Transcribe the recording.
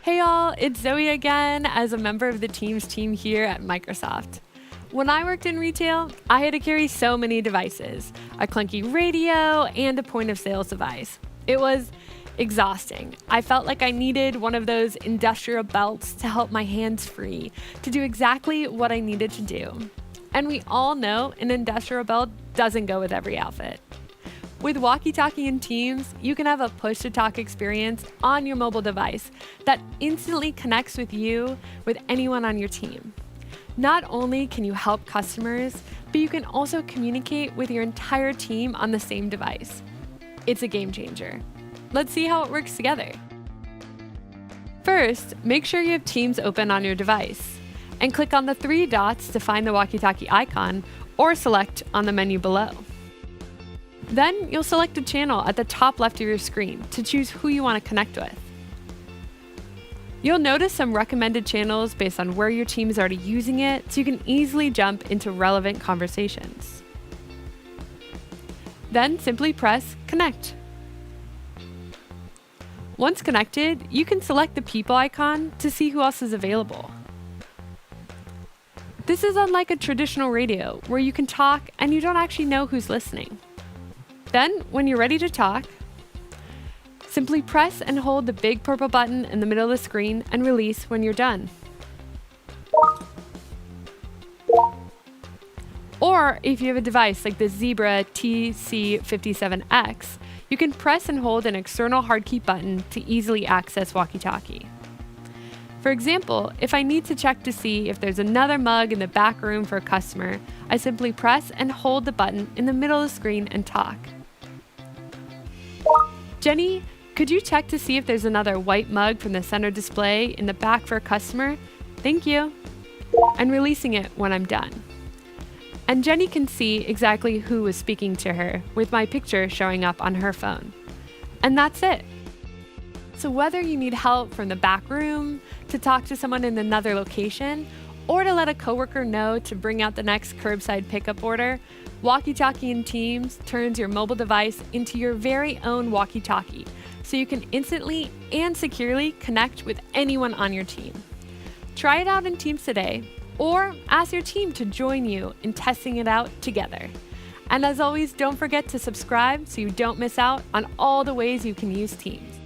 Hey y'all, it's Zoe again as a member of the Teams team here at Microsoft. When I worked in retail, I had to carry so many devices, a clunky radio and a point of sales device. It was exhausting. I felt like I needed one of those industrial belts to help my hands free, to do exactly what I needed to do. And we all know an industrial belt doesn't go with every outfit. With Walkie Talkie and Teams, you can have a push-to-talk experience on your mobile device that instantly connects with you with anyone on your team. Not only can you help customers, but you can also communicate with your entire team on the same device. It's a game changer. Let's see how it works together. First, make sure you have Teams open on your device, and click on the three dots to find the Walkie Talkie icon or select on the menu below. Then you'll select a channel at the top left of your screen to choose who you want to connect with. You'll notice some recommended channels based on where your team is already using it, so you can easily jump into relevant conversations. Then simply press Connect. Once connected, you can select the people icon to see who else is available. This is unlike a traditional radio where you can talk and you don't actually know who's listening. Then, when you're ready to talk, simply press and hold the big purple button in the middle of the screen and release when you're done. Or if you have a device like the Zebra TC57X, you can press and hold an external hardkey button to easily access Walkie Talkie. For example, if I need to check to see if there's another mug in the back room for a customer, I simply press and hold the button in the middle of the screen and talk. Jenny, could you check to see if there's another white mug from the center display in the back for a customer? Thank you. And releasing it when I'm done. And Jenny can see exactly who was speaking to her with my picture showing up on her phone. And that's it. So whether you need help from the back room, to talk to someone in another location, or to let a coworker know to bring out the next curbside pickup order, Walkie Talkie and Teams turns your mobile device into your very own walkie talkie, so you can instantly and securely connect with anyone on your team. Try it out in Teams today, or ask your team to join you in testing it out together. And as always, don't forget to subscribe so you don't miss out on all the ways you can use Teams.